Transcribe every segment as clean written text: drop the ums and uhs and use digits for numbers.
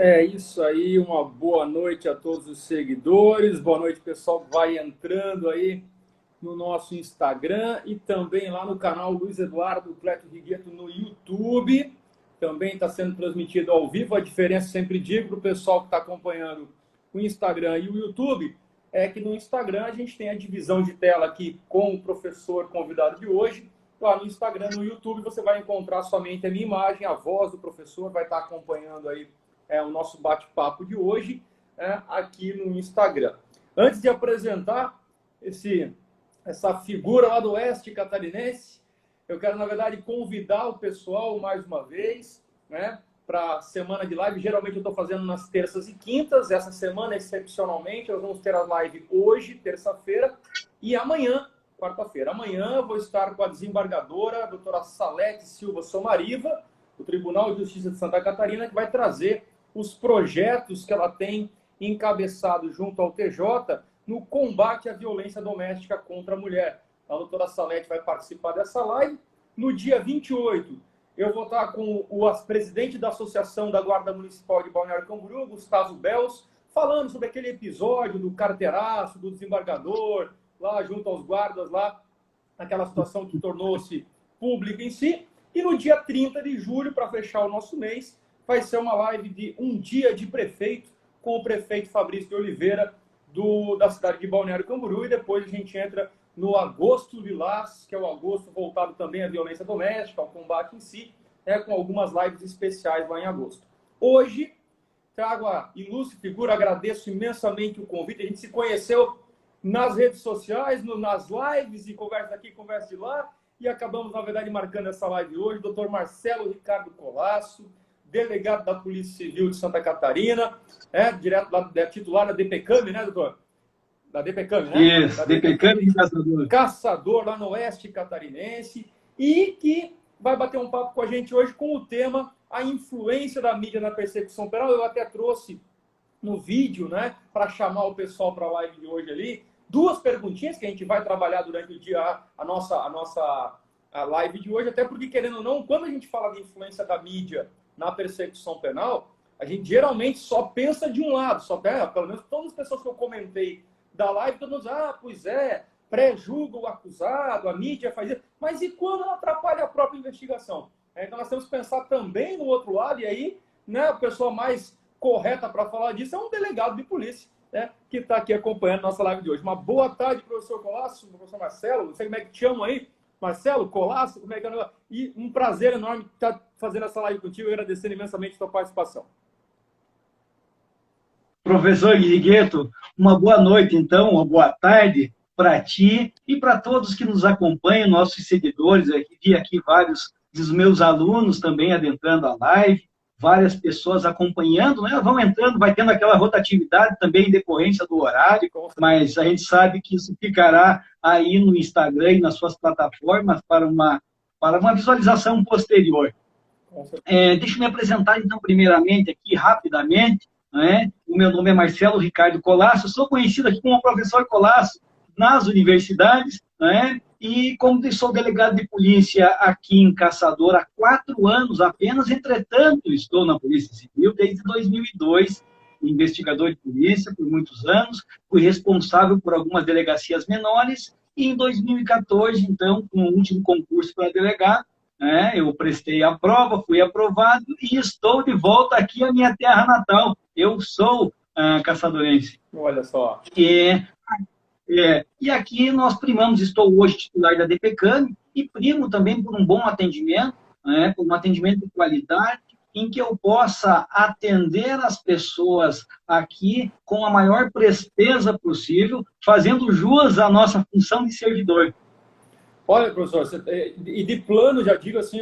É isso aí, uma boa noite a todos os seguidores, boa noite pessoal que vai entrando aí no nosso Instagram e também lá no canal Luiz Eduardo Cleto Rigueto no YouTube. Também está sendo transmitido ao vivo. A diferença, sempre digo para o pessoal que está acompanhando o Instagram e o YouTube, é que no Instagram a gente tem a divisão de tela aqui com o professor convidado de hoje. Lá no Instagram, no YouTube, você vai encontrar somente a minha imagem, a voz do professor, vai estar acompanhando aí o nosso bate-papo de hoje aqui no Instagram. Antes de apresentar essa figura lá do Oeste Catarinense, eu quero, na verdade, convidar o pessoal mais uma vez, para a semana de live. Geralmente eu estou fazendo nas terças e quintas. Essa semana, excepcionalmente, nós vamos ter a live hoje, terça-feira, e amanhã, quarta-feira. Amanhã eu vou estar com a desembargadora, a doutora Salete Silva Somariva, do Tribunal de Justiça de Santa Catarina, que vai trazer os projetos que ela tem encabeçado junto ao TJ no combate à violência doméstica contra a mulher. A doutora Salete vai participar dessa live. No dia 28, eu vou estar com o presidente da Associação da Guarda Municipal de Balneário Camboriú, Gustavo Bels, falando sobre aquele episódio do carteiraço, do desembargador, lá junto aos guardas, lá, aquela situação que tornou-se pública em si. E no dia 30 de julho, para fechar o nosso mês, vai ser uma live de um dia de prefeito, com o prefeito Fabrício de Oliveira, da cidade de Balneário Camboriú, e depois a gente entra no Agosto Lilás, que é o agosto voltado também à violência doméstica, ao combate em si, com algumas lives especiais lá em agosto. Hoje, trago a ilustre figura, agradeço imensamente o convite. A gente se conheceu nas redes sociais, nas lives, e conversa aqui, conversa de lá, e acabamos, na verdade, marcando essa live hoje. Dr. Marcelo Ricardo Colasso, delegado da Polícia Civil de Santa Catarina, direto da titular da DPCAM, né, doutor? Da DPCAM, né? Isso, DPCAM e Caçador. Caçador, lá no Oeste Catarinense, e que vai bater um papo com a gente hoje com o tema a influência da mídia na persecução penal. Eu até trouxe no vídeo, para chamar o pessoal para a live de hoje ali, duas perguntinhas que a gente vai trabalhar durante o dia, a nossa live de hoje, até porque, querendo ou não, quando a gente fala de influência da mídia na persecução penal, a gente geralmente só pensa de um lado, pelo menos todas as pessoas que eu comentei da live, todo mundo diz, pois é, pré-julga o acusado, a mídia faz isso, mas e quando ela atrapalha a própria investigação? Então nós temos que pensar também no outro lado, e aí, a pessoa mais correta para falar disso é um delegado de polícia, que está aqui acompanhando a nossa live de hoje. Uma boa tarde, professor Colasso, professor Marcelo, não sei como é que te chamam aí, Marcelo, Colasso, como é que é o negócio? E um prazer enorme estar fazendo essa live contigo e agradecendo imensamente a tua participação. Professor Rigueto, uma boa noite, então, uma boa tarde para ti e para todos que nos acompanham, nossos seguidores. Eu vi aqui vários dos meus alunos também adentrando a live, várias pessoas acompanhando, vão entrando, vai tendo aquela rotatividade também em decorrência do horário, mas a gente sabe que isso ficará aí no Instagram e nas suas plataformas para uma visualização posterior. Deixa eu me apresentar, então, primeiramente aqui, rapidamente. O meu nome é Marcelo Ricardo Colasso, sou conhecido aqui como professor Colasso nas universidades, e como sou delegado de polícia aqui em Caçador há 4 anos apenas, entretanto, estou na Polícia Civil desde 2002, investigador de polícia por muitos anos, fui responsável por algumas delegacias menores, e em 2014, então, com o último concurso para delegado, eu prestei a prova, fui aprovado e estou de volta aqui à minha terra natal. Eu sou caçadorense. Olha só. E aqui nós primamos, estou hoje titular da DPCAM e primo também por um bom atendimento, por um atendimento de qualidade, em que eu possa atender as pessoas aqui com a maior presteza possível, fazendo jus à nossa função de servidor. Olha, professor, e de plano já digo assim,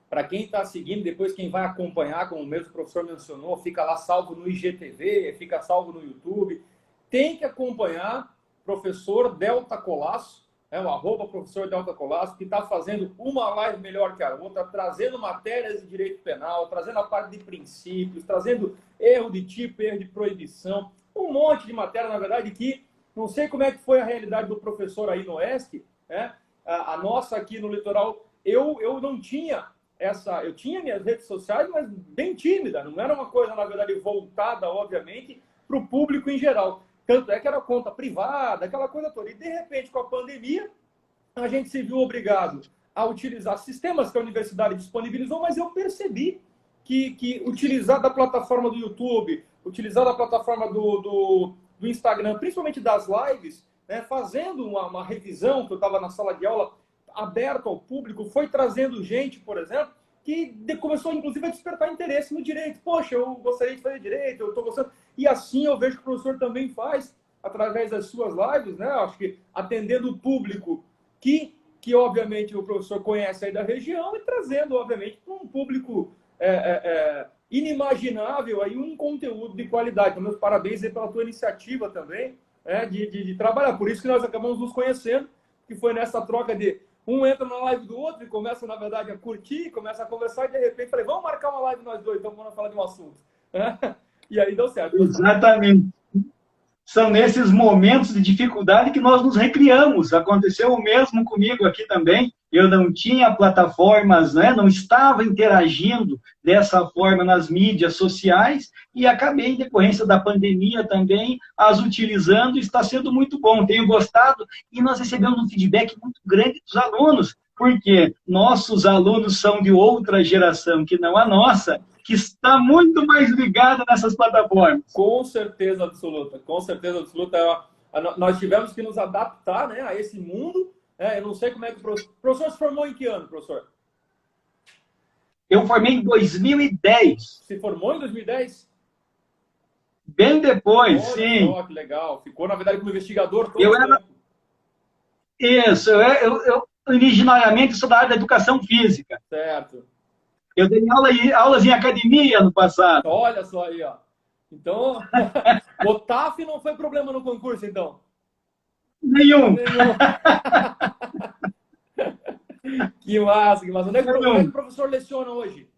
para quem está seguindo, depois quem vai acompanhar, como mesmo o professor mencionou, fica lá salvo no IGTV, fica salvo no YouTube, tem que acompanhar professor Delta Colasso, o @professor Delta Colasso, que está fazendo uma live melhor que a outra, trazendo matérias de direito penal, trazendo a parte de princípios, trazendo erro de tipo, erro de proibição, um monte de matéria, na verdade, que não sei como é que foi a realidade do professor aí no Oeste, a nossa aqui no litoral, eu não tinha eu tinha minhas redes sociais, mas bem tímida, não era uma coisa, na verdade, voltada, obviamente, para o público em geral. Tanto é que era conta privada, aquela coisa toda. E, de repente, com a pandemia, a gente se viu obrigado a utilizar sistemas que a universidade disponibilizou, mas eu percebi que utilizar da plataforma do YouTube, utilizar da plataforma do Instagram, principalmente das lives, né, fazendo uma revisão, que eu estava na sala de aula, aberto ao público, foi trazendo gente, por exemplo, que começou, inclusive, a despertar interesse no direito. Poxa, eu gostaria de fazer direito, eu estou gostando. E assim eu vejo que o professor também faz, através das suas lives, né? Acho que atendendo o público que obviamente, o professor conhece aí da região e trazendo, obviamente, para um público inimaginável aí um conteúdo de qualidade. Então, meus parabéns aí pela tua iniciativa também, de trabalhar. Por isso que nós acabamos nos conhecendo, que foi nessa troca de um entra na live do outro e começa, na verdade, a curtir, começa a conversar e, de repente, falei, vamos marcar uma live nós dois, então vamos falar de um assunto. E aí deu certo. Exatamente. São nesses momentos de dificuldade que nós nos recriamos. Aconteceu o mesmo comigo aqui também. Eu não tinha plataformas, né? Não estava interagindo dessa forma nas mídias sociais e acabei, em decorrência da pandemia também, as utilizando. Está sendo muito bom, tenho gostado e nós recebemos um feedback muito grande dos alunos, porque nossos alunos são de outra geração que não a nossa, que está muito mais ligada nessas plataformas. Com certeza absoluta, com certeza absoluta. Nós tivemos que nos adaptar, né, a esse mundo. Eu não sei como é que o professor se formou em que ano, professor? Eu formei em 2010. Se formou em 2010? Bem depois, olha, sim. Ó, que legal. Ficou, na verdade, como investigador todo eu era... Isso, eu originariamente sou da área da educação física. Certo. Eu dei aulas em academia no passado. Olha só aí, ó. Então, o TAF não foi problema no concurso, então? Nenhum. Que massa, que massa. Onde é que o professor leciona hoje?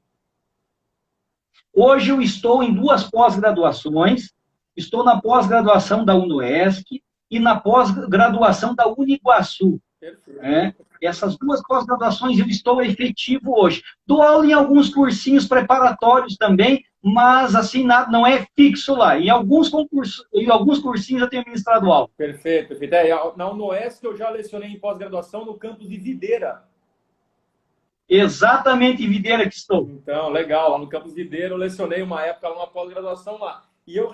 Hoje eu estou em 2 pós-graduações. Estou na pós-graduação da UNOESC e na pós-graduação da Uniguaçu. Perfeito. Essas 2 pós-graduações eu estou efetivo hoje. Dou aula em alguns cursinhos preparatórios também, mas assim não é fixo lá. Em alguns cursinhos eu tenho ministrado aula. Perfeito, perfeito. Na UNOESC eu já lecionei em pós-graduação no campus de Videira. Exatamente em Videira que estou. Então, legal. Lá no campus Videira eu lecionei uma época numa pós-graduação lá. E eu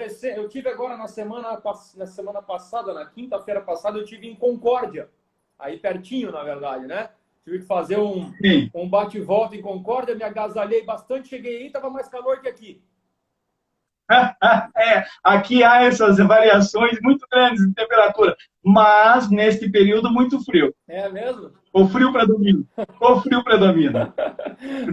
tive agora na semana passada, na quinta-feira passada, eu tive em Concórdia. Aí pertinho, na verdade, né? Tive que fazer um bate-volta em Concórdia, me agasalhei bastante, cheguei aí, estava mais calor que aqui. Aqui há essas variações muito grandes de temperatura, mas neste período muito frio. É mesmo? O frio predomina.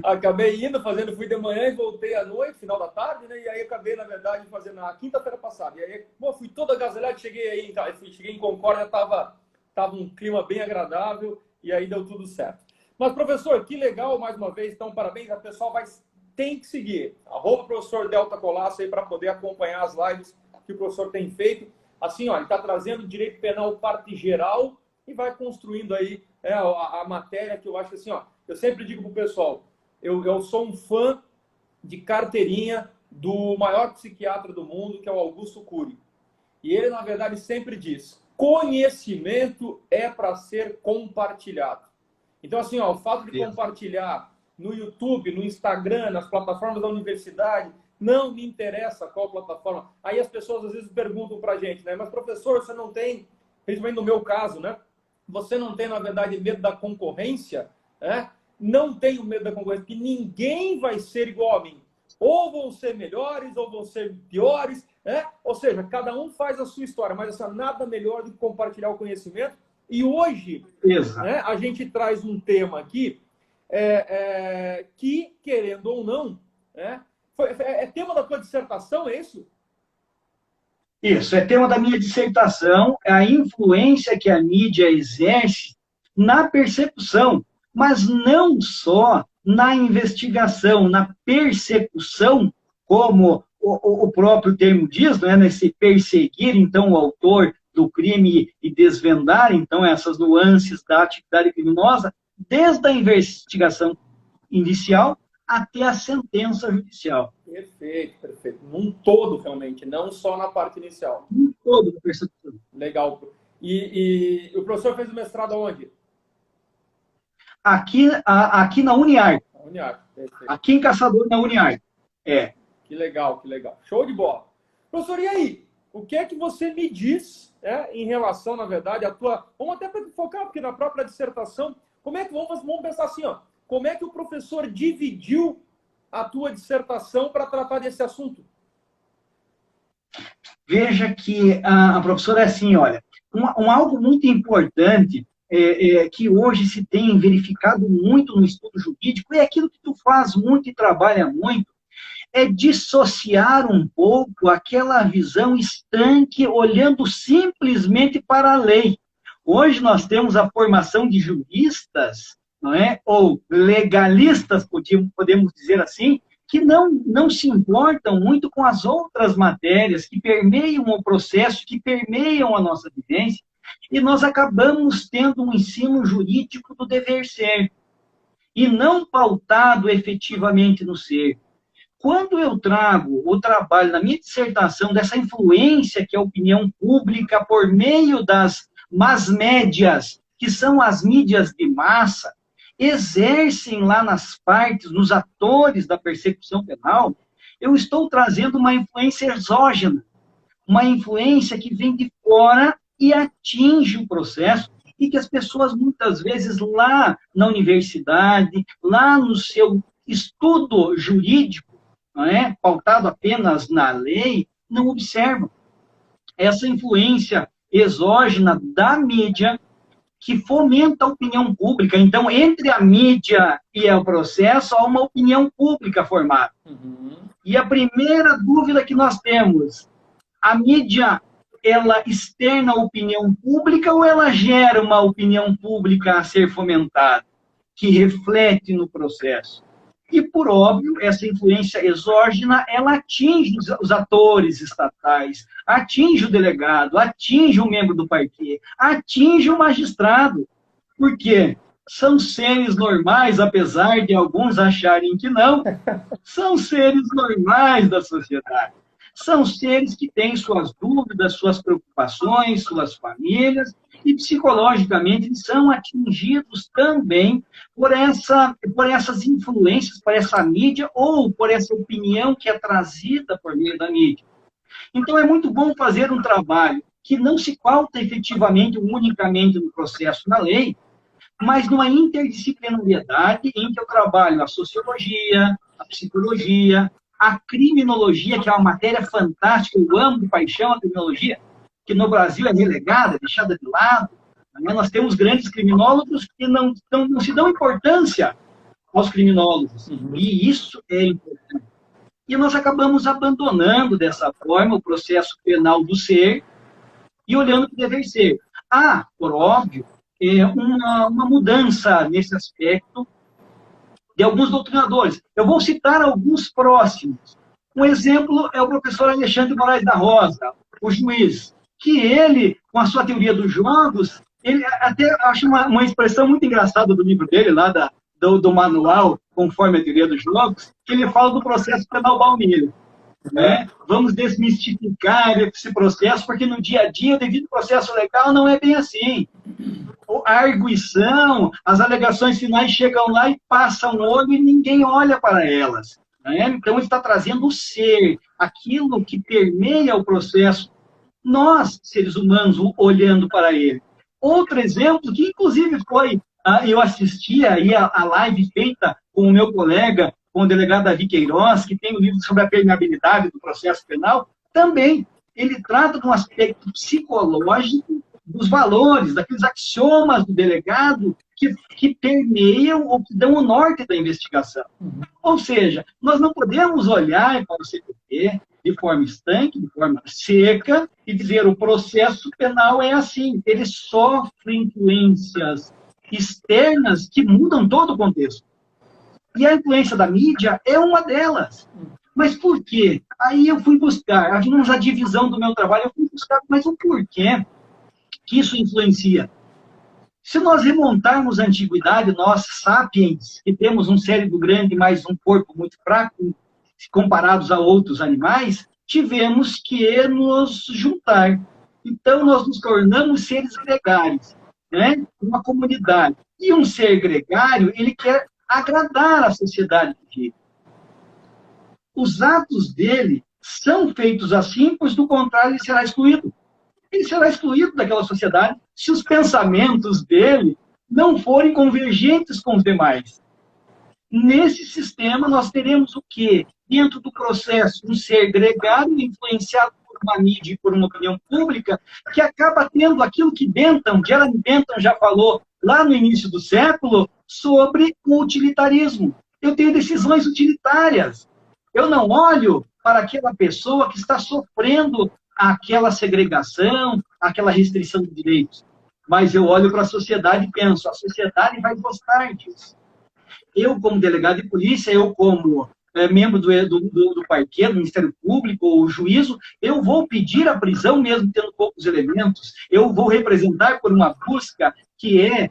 Acabei indo, fui de manhã e voltei à noite, final da tarde, né? E aí acabei, na verdade, fazendo na quinta-feira passada. E aí, fui todo agasalhado, cheguei em Concórdia, estava um clima bem agradável e aí deu tudo certo. Mas, professor, que legal, mais uma vez. Então, parabéns. A pessoal tem que seguir. @professor Delta Colasso aí para poder acompanhar as lives que o professor tem feito. Assim, ó, ele está trazendo direito penal parte geral e vai construindo aí a matéria que eu acho assim, ó. Eu sempre digo para o pessoal, eu sou um fã de carteirinha do maior psiquiatra do mundo, que é o Augusto Cury. E ele, na verdade, sempre diz: conhecimento é para ser compartilhado. Então, assim, ó, o fato de compartilhar no YouTube, no Instagram, nas plataformas da universidade, não me interessa qual plataforma. Aí as pessoas às vezes perguntam para a gente, né? Mas, professor, você não tem, principalmente no meu caso, né? Você não tem, na verdade, medo da concorrência? Não tenho medo da concorrência, porque ninguém vai ser igual a mim. Ou vão ser melhores, ou vão ser piores, Ou seja, cada um faz a sua história, mas assim, nada melhor do que compartilhar o conhecimento. E hoje, a gente traz um tema aqui que, querendo ou não, é tema da tua dissertação, é isso? Isso, é tema da minha dissertação, é a influência que a mídia exerce na persecução, mas não só na investigação, na persecução, como o próprio termo diz, né, nesse perseguir, então, o autor do crime e desvendar, então, essas nuances da atividade criminosa, desde a investigação. inicial até a sentença judicial. Perfeito, perfeito. Num todo, realmente, não só na parte inicial. Num todo da persecução. Legal. E o professor fez o mestrado aonde? Aqui na Uniar. Uniar, perfeito. Aqui em Caçador, na Uniar. É. Que legal, que legal. Show de bola. Professor, e aí? O que é que você me diz em relação, na verdade, à tua... Vamos até focar, porque na própria dissertação, como é que vamos pensar assim, ó, como é que o professor dividiu a tua dissertação para tratar desse assunto? Veja que a professora é assim, olha, algo muito importante que hoje se tem verificado muito no estudo jurídico é aquilo que tu faz muito e trabalha muito, é dissociar um pouco aquela visão estanque, olhando simplesmente para a lei. Hoje nós temos a formação de juristas, não é? Ou legalistas, podemos dizer assim, que não se importam muito com as outras matérias que permeiam o processo, que permeiam a nossa vivência, e nós acabamos tendo um ensino jurídico do dever ser, e não pautado efetivamente no ser. Quando eu trago o trabalho na minha dissertação dessa influência que é a opinião pública por meio das mass médias, que são as mídias de massa, exercem lá nas partes, nos atores da persecução penal, eu estou trazendo uma influência exógena, uma influência que vem de fora e atinge o processo, e que as pessoas muitas vezes lá na universidade, lá no seu estudo jurídico, não é? Pautado apenas na lei, não observam. Essa influência exógena da mídia que fomenta a opinião pública. Então, entre a mídia e o processo, há uma opinião pública formada. Uhum. E a primeira dúvida que nós temos, a mídia, ela externa a opinião pública ou ela gera uma opinião pública a ser fomentada, que reflete no processo? E, por óbvio, essa influência exógena, ela atinge os atores estatais, atinge o delegado, atinge o membro do parquê, atinge o magistrado. Por quê? São seres normais, apesar de alguns acharem que não, são seres normais da sociedade. São seres que têm suas dúvidas, suas preocupações, suas famílias, e psicologicamente eles são atingidos também por essas influências, por essa mídia ou por essa opinião que é trazida por meio da mídia. Então é muito bom fazer um trabalho que não se pauta efetivamente unicamente no processo na lei, mas numa interdisciplinariedade em que eu trabalho a sociologia, a psicologia, a criminologia, que é uma matéria fantástica, eu amo de paixão a criminologia, que no Brasil é relegada, deixada de lado. Nós temos grandes criminólogos que não se dão importância aos criminólogos. Uhum. E isso é importante. E nós acabamos abandonando, dessa forma, o processo penal do ser e olhando para o dever ser. Há, por óbvio, uma mudança nesse aspecto de alguns doutrinadores. Eu vou citar alguns próximos. Um exemplo é o professor Alexandre Moraes da Rosa, o juiz, que ele, com a sua teoria dos jogos, ele até acho uma expressão muito engraçada do livro dele, lá do manual, conforme a teoria dos jogos, que ele fala do processo penal baunilha. Né? Vamos desmistificar esse processo, porque no dia a dia, devido ao processo legal, não é bem assim. A arguição, as alegações finais chegam lá e passam o olho e ninguém olha para elas. Né? Então, ele está trazendo o ser, aquilo que permeia o processo, nós, seres humanos, olhando para ele. Outro exemplo, que inclusive foi, eu assisti aí a live feita com o meu colega, com o delegado Davi Queiroz, que tem um livro sobre a permeabilidade do processo penal, também ele trata de um aspecto psicológico dos valores, daqueles axiomas do delegado que permeiam ou que dão o norte da investigação. Uhum. Ou seja, nós não podemos olhar para o CPP de forma estanque, de forma seca, e dizer o processo penal é assim, ele sofre influências externas que mudam todo o contexto. E a influência da mídia é uma delas. Mas por quê? Aí eu fui buscar, havia a divisão do meu trabalho, eu fui buscar, mas o porquê que isso influencia? Se nós remontarmos a antiguidade, nós, sapiens, que temos um cérebro grande, mas um corpo muito fraco, comparados a outros animais, tivemos que nos juntar. Então, nós nos tornamos seres gregários, né? Uma comunidade. E um ser gregário, ele quer agradar a sociedade que vive. Os atos dele são feitos assim, pois, do contrário, ele será excluído. Ele será excluído daquela sociedade se os pensamentos dele não forem convergentes com os demais. Nesse sistema, nós teremos o quê? Dentro do processo, um ser gregário, influenciado por uma mídia e por uma opinião pública, que acaba tendo aquilo que Jeremy Bentham já falou lá no início do século, sobre o utilitarismo. Eu tenho decisões utilitárias. Eu não olho para aquela pessoa que está sofrendo aquela segregação, aquela restrição de direitos. Mas eu olho para a sociedade e penso, a sociedade vai gostar disso. Eu, como delegado de polícia, eu, como membro do parquê, do Ministério Público, ou juízo, eu vou pedir a prisão, mesmo tendo poucos elementos. Eu vou representar por uma busca que é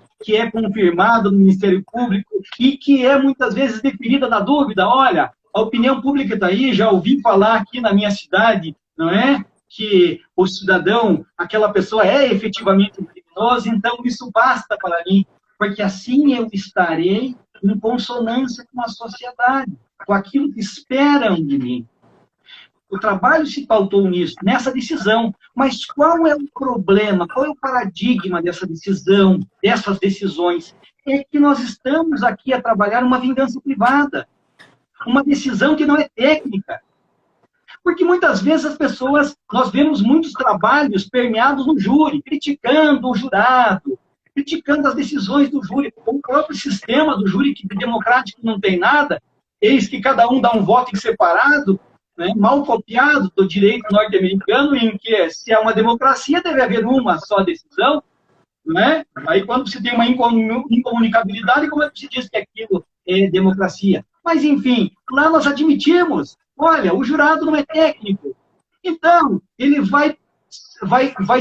confirmada no Ministério Público e que é, muitas vezes, definida na dúvida. Olha, a opinião pública está aí, já ouvi falar aqui na minha cidade, não é? Que o cidadão, aquela pessoa é efetivamente um criminoso, então isso basta para mim, porque assim eu estarei em consonância com a sociedade, com aquilo que esperam de mim. O trabalho se pautou nisso, nessa decisão. Mas qual é o problema, qual é o paradigma dessa decisão, dessas decisões? É que nós estamos aqui a trabalhar uma vingança privada, uma decisão que não é técnica. Porque muitas vezes as pessoas, nós vemos muitos trabalhos permeados no júri, criticando o jurado, criticando as decisões do júri, o próprio sistema do júri, que democrático não tem nada, eis que cada um dá um voto em separado, né, mal copiado do direito norte-americano, em que, se há uma democracia, deve haver uma só decisão, né? Aí, quando se tem uma incomunicabilidade, como é que se diz que aquilo é democracia? Mas, enfim, lá nós admitimos, olha, o jurado não é técnico, então ele vai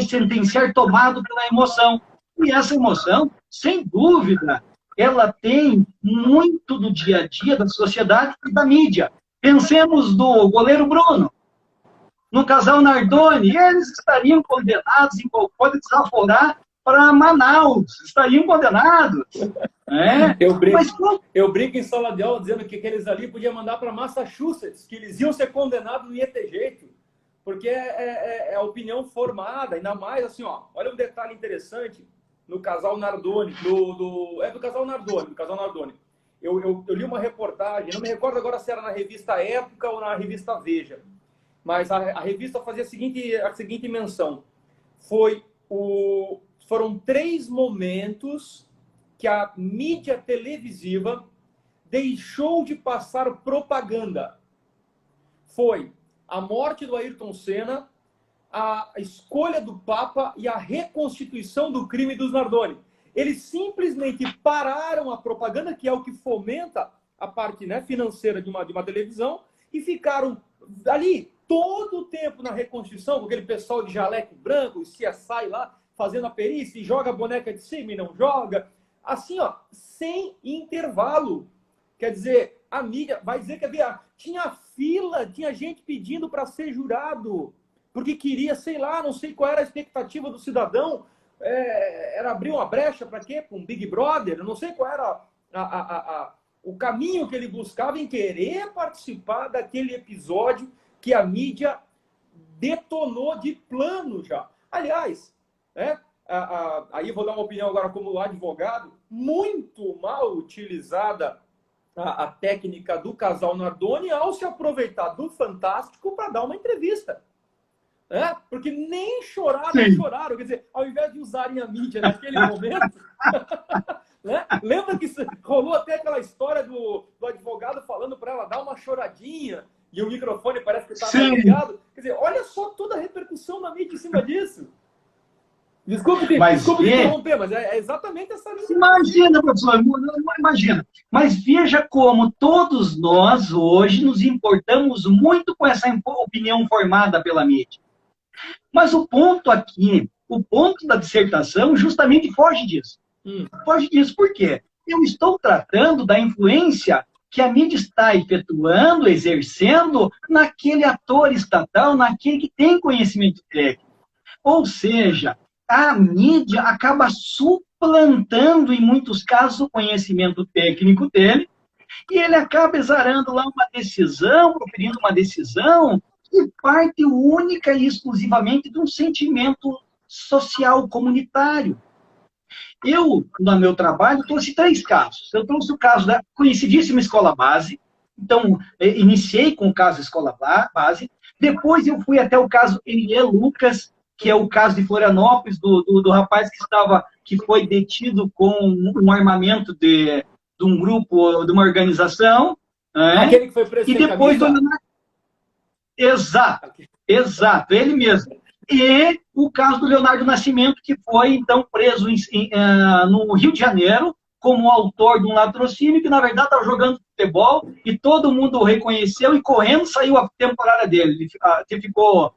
sentenciar tomado pela emoção. E essa emoção, sem dúvida, ela tem muito do dia a dia da sociedade e da mídia. Pensemos no goleiro Bruno, no casal Nardoni, eles estariam condenados, pode desaforar para Manaus, estariam condenados. É? Eu brinco em sala de aula dizendo que aqueles ali podiam mandar para Massachusetts, que eles iam ser condenados, não ia ter jeito, porque é a opinião formada, ainda mais assim, ó, olha um detalhe interessante no casal Nardoni, do casal Nardoni. Eu li uma reportagem, não me recordo agora se era na revista Época ou na revista Veja, mas a revista fazia a seguinte menção: foram 3 momentos que a mídia televisiva deixou de passar propaganda. Foi a morte do Ayrton Senna, a escolha do Papa e a reconstituição do crime dos Nardoni. Eles simplesmente pararam a propaganda, que é o que fomenta a parte, né, financeira de uma televisão, e ficaram ali todo o tempo na reconstituição, com aquele pessoal de jaleco branco, o CSI lá, fazendo a perícia, e joga a boneca de cima e não joga. Assim, ó, sem intervalo. Quer dizer, a mídia vai dizer que tinha fila, tinha gente pedindo para ser jurado, porque queria, sei lá, não sei qual era a expectativa do cidadão, era abrir uma brecha para quê? Para um Big Brother? Eu não sei qual era o caminho que ele buscava em querer participar daquele episódio que a mídia detonou de plano já. Aliás, né? Aí vou dar uma opinião agora como advogado, muito mal utilizada a técnica do casal Nardoni ao se aproveitar do Fantástico para dar uma entrevista. Porque nem choraram, quer dizer, ao invés de usarem a mídia naquele momento, né? Lembra que rolou até aquela história do advogado falando para ela dar uma choradinha e o microfone parece que estava ligado? Quer dizer, olha só toda a repercussão da mídia em cima disso. Desculpe te interromper, mas é exatamente essa linha. Imagina, professor, imagina. Mas veja como todos nós hoje nos importamos muito com essa opinião formada pela mídia. Mas o ponto aqui, o ponto da dissertação justamente foge disso. Foge disso. Por quê? Eu estou tratando da influência que a mídia está efetuando, exercendo naquele ator estatal, naquele que tem conhecimento técnico. Ou seja, a mídia acaba suplantando, em muitos casos, o conhecimento técnico dele, e ele acaba exarando lá uma decisão, proferindo uma decisão, que parte única e exclusivamente de um sentimento social comunitário. Eu, no meu trabalho, trouxe 3 casos. Eu trouxe o caso da conhecidíssima Escola Base. Então, iniciei com o caso Escola Base. Depois eu fui até o caso Elie Lucas, que é o caso de Florianópolis, do rapaz que foi detido com um armamento de um grupo, de uma organização. Aquele que foi preso e sem depois camisa. Exato, ele mesmo. E o caso do Leonardo Nascimento, que foi, então, preso no Rio de Janeiro, como autor de um latrocínio, que, na verdade, estava jogando futebol, e todo mundo o reconheceu, e correndo saiu a temporada dele. Ele ficou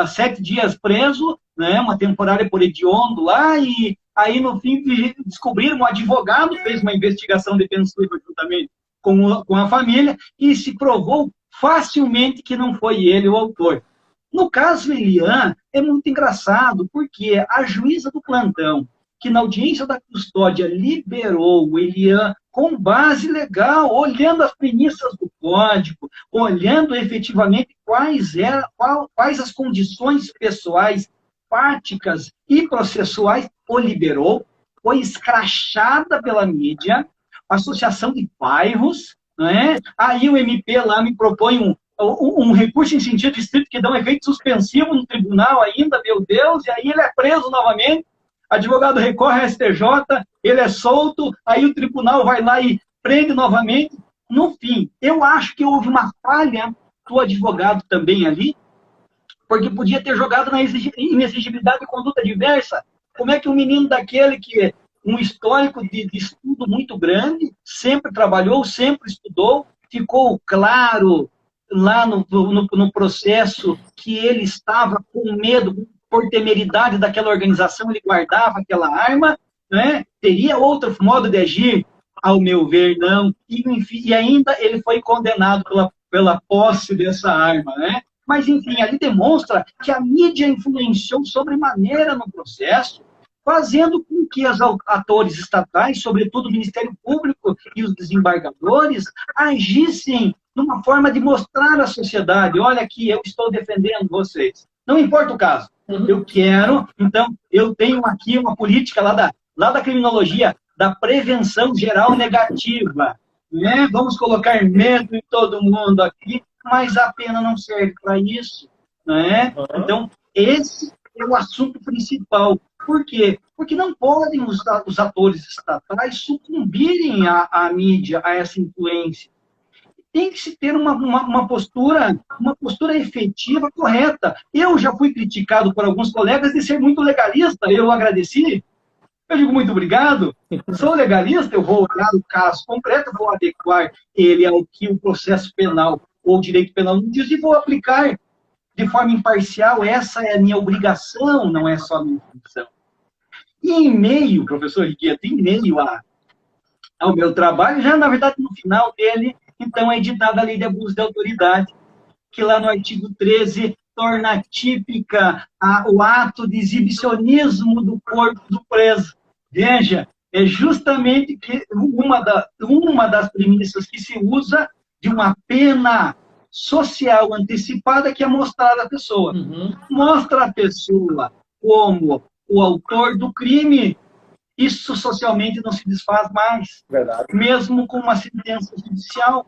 7 dias preso, né, uma temporada por hediondo lá, e aí, no fim, descobriram, um advogado fez uma investigação defensiva juntamente com a família, e se provou facilmente que não foi ele o autor. No caso Elian, é muito engraçado, porque a juíza do plantão, que na audiência da custódia liberou o Elian com base legal, olhando as premissas do código, olhando efetivamente quais as condições pessoais, fáticas e processuais, o liberou, foi escrachada pela mídia, associação de bairros, né? Aí o MP lá me propõe um recurso em sentido estrito que dá um efeito suspensivo no tribunal ainda, meu Deus, e aí ele é preso novamente, advogado recorre à STJ, ele é solto, aí o tribunal vai lá e prende novamente. No fim, eu acho que houve uma falha do advogado também ali, porque podia ter jogado na inexigibilidade de conduta diversa. Como é que um menino daquele que um histórico de estudo muito grande, sempre trabalhou, sempre estudou, ficou claro lá no processo que ele estava com medo, por temeridade daquela organização, ele guardava aquela arma, né? Teria outro modo de agir? Ao meu ver, não. E ainda ele foi condenado pela posse dessa arma, né? Mas, enfim, ali demonstra que a mídia influenciou sobremaneira no processo, fazendo com que os atores estatais, sobretudo o Ministério Público e os desembargadores, agissem numa forma de mostrar à sociedade, olha aqui, eu estou defendendo vocês. Não importa o caso. Eu quero, então, eu tenho aqui uma política lá da criminologia, da prevenção geral negativa. Né? Vamos colocar medo em todo mundo aqui, mas a pena não serve para isso. Né? Então, esse é o assunto principal. Por quê? Porque não podem os atores estatais sucumbirem à mídia, a essa influência. Tem que se ter uma postura efetiva, correta. Eu já fui criticado por alguns colegas de ser muito legalista, eu agradeci. Eu digo muito obrigado, sou legalista, eu vou olhar o caso concreto, vou adequar ele ao que o processo penal ou o direito penal nos diz e vou aplicar de forma imparcial. Essa é a minha obrigação, não é só a minha função. E em meio, professor Rigueto, em meio ao meu trabalho, já na verdade no final dele, então é editada a Lei de Abuso de Autoridade, que lá no artigo 13 torna típica o ato de exibicionismo do corpo do preso. Veja, é justamente que uma das premissas que se usa de uma pena social antecipada, que é mostrar a pessoa. Mostra a pessoa como o autor do crime, isso socialmente não se desfaz mais. Verdade. Mesmo com uma sentença judicial.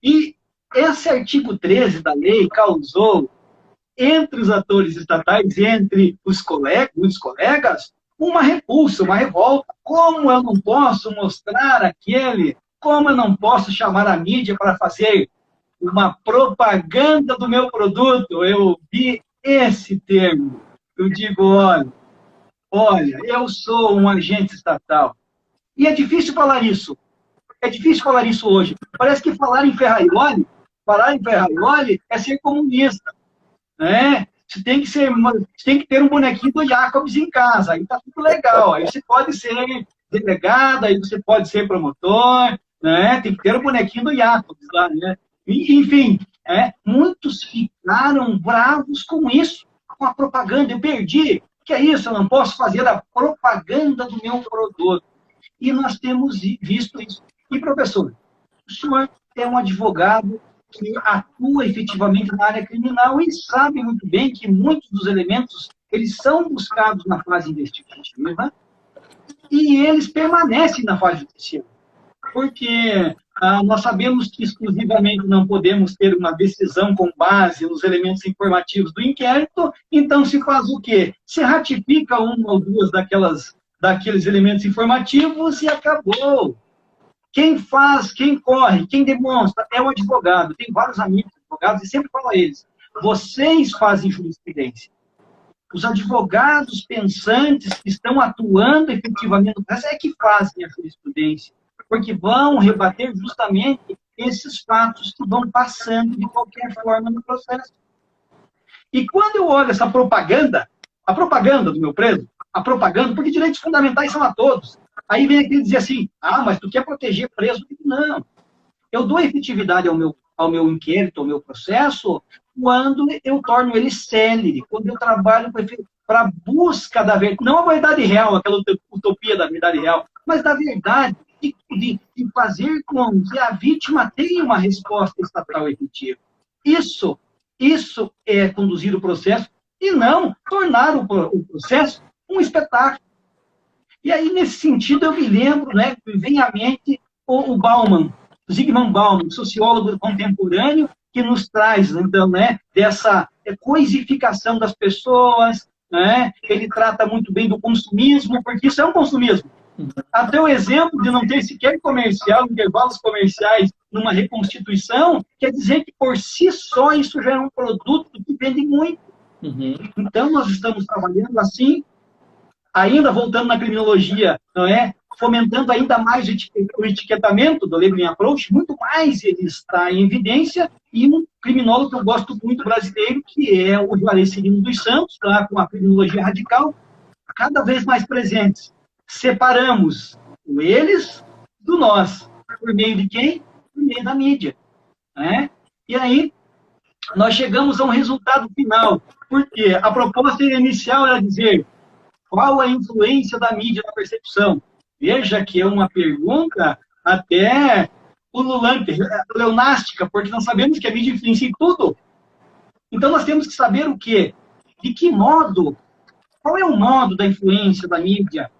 E esse artigo 13 da lei causou, entre os atores estatais, entre os colegas, uma repulsa, uma revolta. Como eu não posso mostrar aquele? Como eu não posso chamar a mídia para fazer uma propaganda do meu produto? Eu vi esse termo. Eu digo, olha, eu sou um agente estatal. E é difícil falar isso. É difícil falar isso hoje. Parece que falar em Ferraioli é ser comunista. Né? Você tem que ter um bonequinho do Jacobs em casa, aí tá tudo legal. Aí você pode ser delegado, aí você pode ser promotor, né? Tem que ter um bonequinho do Jacobs lá, né? Enfim, muitos ficaram bravos com isso, com a propaganda. Eu perdi, que é isso? Eu não posso fazer a propaganda do meu produto. E nós temos visto isso. E, professor, o senhor é um advogado que atua efetivamente na área criminal e sabe muito bem que muitos dos elementos eles são buscados na fase investigativa e eles permanecem na fase judicial. Porque nós sabemos que exclusivamente não podemos ter uma decisão com base nos elementos informativos do inquérito, então se faz o quê? Se ratifica uma ou duas daqueles elementos informativos e acabou. Quem faz, quem corre, quem demonstra é o advogado. Tem vários amigos advogados e sempre falo a eles, vocês fazem jurisprudência. Os advogados pensantes que estão atuando efetivamente no processo é que fazem a jurisprudência, porque vão rebater justamente esses fatos que vão passando de qualquer forma no processo. E quando eu olho essa propaganda, a propaganda do meu preso, a propaganda, porque direitos fundamentais são a todos. Aí vem aquele dizer assim, mas tu quer proteger preso? Não. Eu dou efetividade ao meu inquérito, ao meu processo, quando eu torno ele célere, quando eu trabalho para a busca da verdade, não a verdade real, aquela utopia da verdade real, mas da verdade, de fazer com que a vítima tenha uma resposta estatal efetiva. Isso é conduzir o processo e não tornar o processo um espetáculo. E aí, nesse sentido, eu me lembro, né, que vem à mente o Bauman, Zygmunt Bauman, sociólogo contemporâneo, que nos traz, então, né, dessa coisificação das pessoas, né? Ele trata muito bem do consumismo, porque isso é um consumismo. Até o exemplo de não ter sequer comercial, intervalos comerciais numa reconstituição, quer dizer que, por si só, isso já é um produto que vende muito. Então, nós estamos trabalhando assim, ainda voltando na criminologia, não é? Fomentando ainda mais o etiquetamento do labeling approach, muito mais ele está em evidência, e um criminólogo que eu gosto muito brasileiro, que é o Juarez Cirino dos Santos, tá? Com a criminologia radical, cada vez mais presentes. Separamos o eles do nós. Por meio de quem? Por meio da mídia. Né? E aí, nós chegamos a um resultado final. Porque a proposta inicial era dizer qual a influência da mídia na percepção. Veja que é uma pergunta até ululante, leonástica, porque nós sabemos que a mídia influencia em tudo. Então, nós temos que saber o quê? De que modo? Qual é o modo da influência da mídia?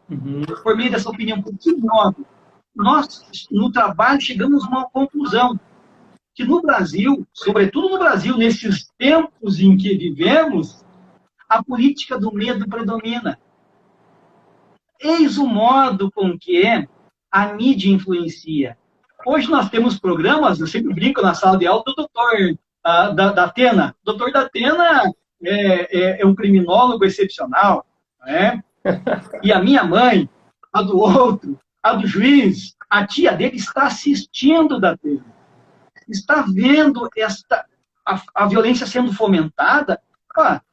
Por meio dessa opinião, por que modo? Nós, no trabalho, chegamos a uma conclusão. Que no Brasil, sobretudo no Brasil, nesses tempos em que vivemos, a política do medo predomina. Eis o modo com que a mídia influencia. Hoje nós temos programas, eu sempre brinco na sala de aula, do doutor da Atena. O doutor da Atena é um criminólogo excepcional, né? E a minha mãe, a do outro, a do juiz, a tia dele está assistindo da Atena. Está vendo a violência sendo fomentada.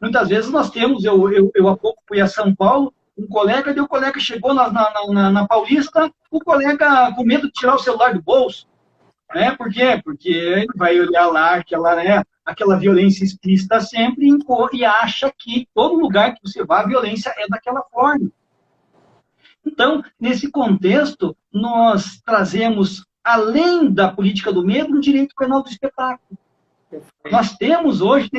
Muitas vezes nós temos, eu há pouco fui a São Paulo, um colega, e o colega chegou na Paulista, o colega com medo de tirar o celular do bolso. Né? Por quê? Porque ele vai olhar lá aquela violência explícita sempre e acha que todo lugar que você vá, a violência é daquela forma. Então, nesse contexto, nós trazemos, além da política do medo, um direito penal do espetáculo. Nós temos hoje,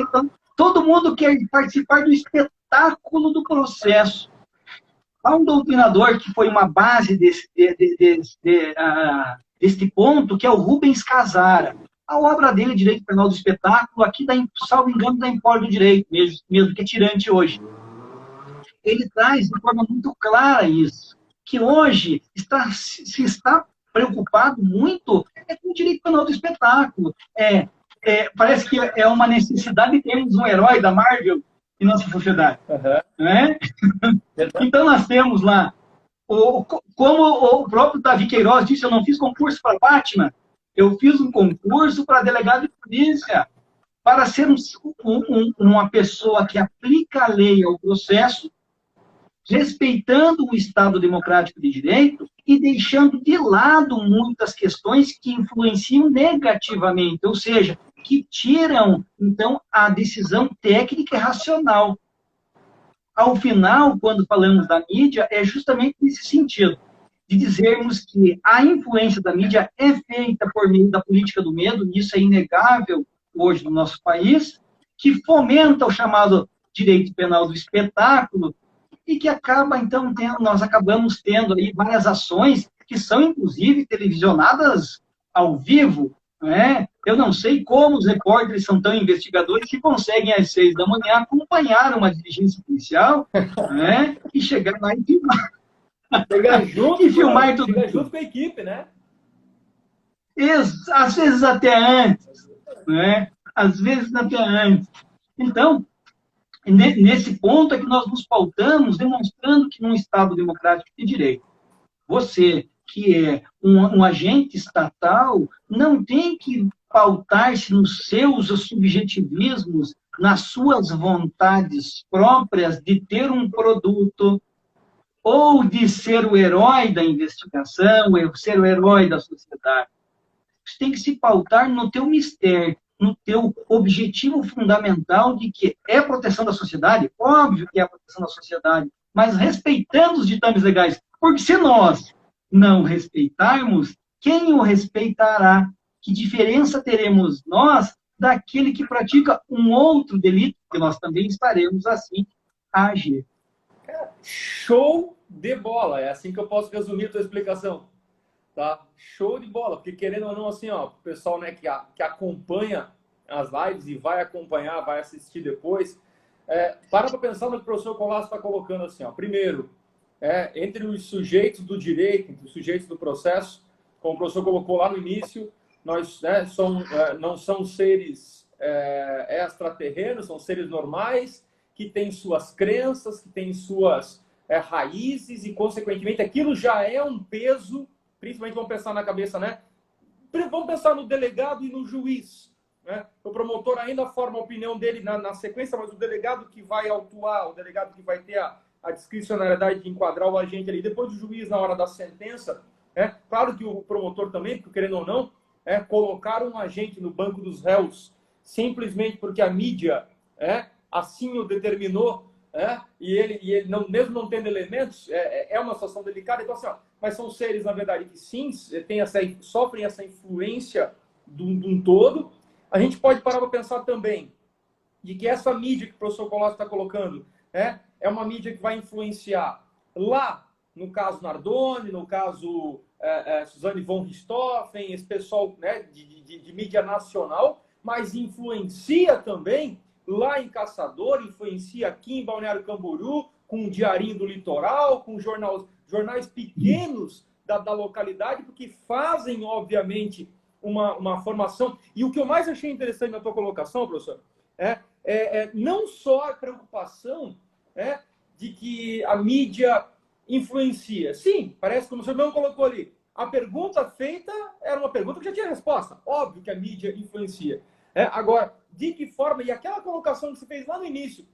todo mundo quer participar do espetáculo do processo. Há um doutrinador que foi uma base deste ponto, que é o Rubens Casara. A obra dele, Direito Penal do Espetáculo, aqui, salvo engano, da Empório do Direito, mesmo que é tirante hoje. Ele traz de forma muito clara isso, que hoje se está preocupado muito com o direito penal do espetáculo. Parece que é uma necessidade de termos um herói da Marvel em nossa sociedade. Né? Então, nós temos lá, como o próprio Davi Queiroz disse, eu não fiz concurso para Batman, eu fiz um concurso para delegado de polícia. para ser uma pessoa que aplica a lei ao processo, respeitando o Estado democrático de direito e deixando de lado muitas questões que influenciam negativamente, ou seja, que tiram, então, a decisão técnica e racional. Ao final, quando falamos da mídia, é justamente nesse sentido, de dizermos que a influência da mídia é feita por meio da política do medo, e isso é inegável hoje no nosso país, que fomenta o chamado direito penal do espetáculo, e que acaba, então, nós acabamos tendo aí várias ações que são, inclusive, televisionadas ao vivo, né? Eu não sei como os repórteres são tão investigadores que conseguem, às 6 da manhã, acompanhar uma diligência policial, né? E chegar lá e filmar. Chegar junto, e filmar tudo. Chegar junto com a equipe, né? Às vezes até antes, né? Às vezes até antes. Então, nesse ponto é que nós nos pautamos, demonstrando que num Estado democrático de direito, você, que é um agente estatal, não tem que pautar-se nos seus subjetivismos, nas suas vontades próprias de ter um produto, ou de ser o herói da investigação, ser o herói da sociedade. Você tem que se pautar no teu mistério, no teu objetivo fundamental de que é proteção da sociedade, óbvio que é a proteção da sociedade, mas respeitando os ditames legais. Porque se nós não respeitarmos, quem o respeitará? Que diferença teremos nós daquele que pratica um outro delito, que nós também estaremos assim a agir? Show de bola! É assim que eu posso resumir a tua explicação. Tá? Show de bola, porque querendo ou não, assim, ó, o pessoal, né, que acompanha as lives e vai acompanhar, vai assistir depois, para pensar no que o professor Colasso está colocando assim, ó. Primeiro, entre os sujeitos do direito, entre os sujeitos do processo, como o professor colocou lá no início, nós, né, não são seres extraterrenos, são seres normais, que têm suas crenças, que têm suas raízes, e, consequentemente, aquilo já é um peso. Principalmente vamos pensar na cabeça, né? Vamos pensar no delegado e no juiz, né? O promotor ainda forma a opinião dele na sequência, mas o delegado que vai autuar, o delegado que vai ter a discricionariedade de enquadrar o agente ali, depois do juiz na hora da sentença, claro que o promotor também, porque querendo ou não, colocar um agente no banco dos réus simplesmente porque a mídia assim o determinou, e ele não, mesmo não tendo elementos, é uma situação delicada. Então, assim, ó, mas são seres, na verdade, que sim, sofrem essa influência de um todo. A gente pode parar para pensar também de que essa mídia que o professor Colasso está colocando é uma mídia que vai influenciar lá, no caso Nardoni, no caso Suzane von Richthofen, esse pessoal, né, de mídia nacional, mas influencia também lá em Caçador, influencia aqui em Balneário Camboriú, com o Diarinho do Litoral, com jornais pequenos da localidade, porque fazem, obviamente, uma formação. E o que eu mais achei interessante na tua colocação, professor, não só a preocupação de que a mídia influencia. Sim, parece como o senhor não colocou ali. A pergunta feita era uma pergunta que já tinha resposta. Óbvio que a mídia influencia. Agora, de que forma, e aquela colocação que você fez lá no início,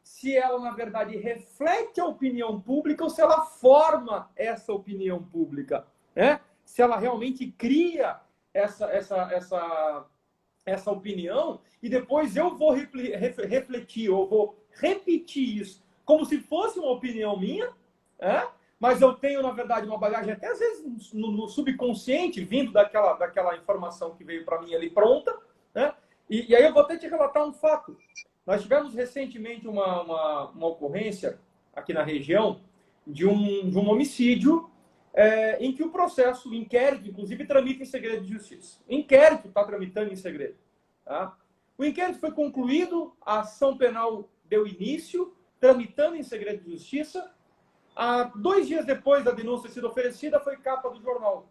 se ela, na verdade, reflete a opinião pública ou se ela forma essa opinião pública, se ela realmente cria essa opinião e depois eu vou refletir, ou vou repetir isso como se fosse uma opinião minha, mas eu tenho, na verdade, uma bagagem até às vezes no subconsciente, vindo daquela informação que veio para mim ali pronta, E aí eu vou até te relatar um fato. Nós tivemos recentemente uma ocorrência aqui na região de um homicídio em que o processo, o inquérito, inclusive, tramita em segredo de justiça. O inquérito está tramitando em segredo. Tá? O inquérito foi concluído, a ação penal deu início, tramitando em segredo de justiça. 2 dias depois da denúncia ter sido oferecida, foi capa do jornal.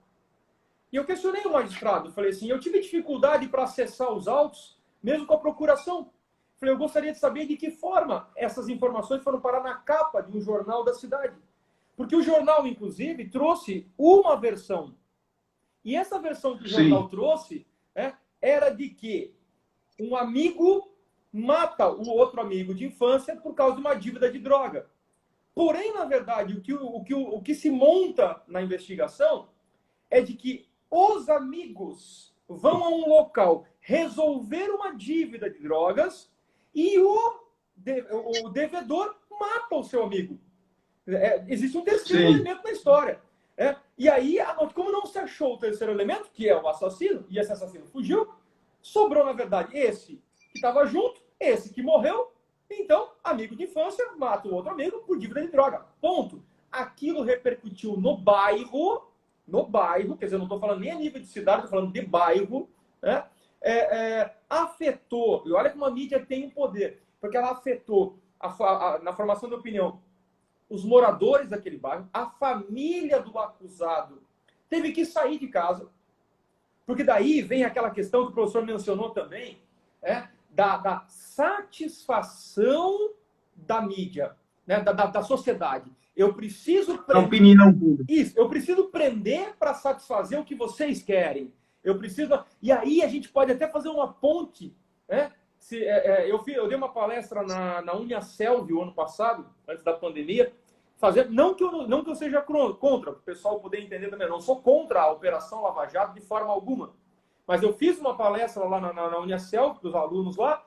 E eu questionei o magistrado, falei assim, eu tive dificuldade para acessar os autos, mesmo com a procuração. Falei, eu gostaria de saber de que forma essas informações foram parar na capa de um jornal da cidade. Porque o jornal, inclusive, trouxe uma versão. E essa versão que o jornal trouxe era de que um amigo mata o outro amigo de infância por causa de uma dívida de droga. Porém, na verdade, o que se monta na investigação é de que os amigos vão a um local resolver uma dívida de drogas e o devedor mata o seu amigo. Existe um terceiro elemento na história. E aí, como não se achou o terceiro elemento, que é o assassino, e esse assassino fugiu, sobrou, na verdade, esse que estava junto, esse que morreu. Então, amigo de infância mata o outro amigo por dívida de droga. Ponto. Aquilo repercutiu no bairro, quer dizer, eu não estou falando nem a nível de cidade, estou falando de bairro, né? Afetou, e olha como a mídia tem um poder, porque ela afetou na formação de opinião os moradores daquele bairro, a família do acusado teve que sair de casa, porque daí vem aquela questão que o professor mencionou também, da satisfação da mídia, né? da sociedade. Eu preciso prender. Opinião pública. Isso, eu preciso prender para satisfazer o que vocês querem. Eu preciso. E aí a gente pode até fazer uma ponte. Né? Eu dei uma palestra na Uniaselv o ano passado, antes da pandemia, não que eu seja contra, para o pessoal poder entender também. Eu não sou contra a Operação Lava Jato de forma alguma. Mas eu fiz uma palestra lá na Uniaselv, para os alunos lá,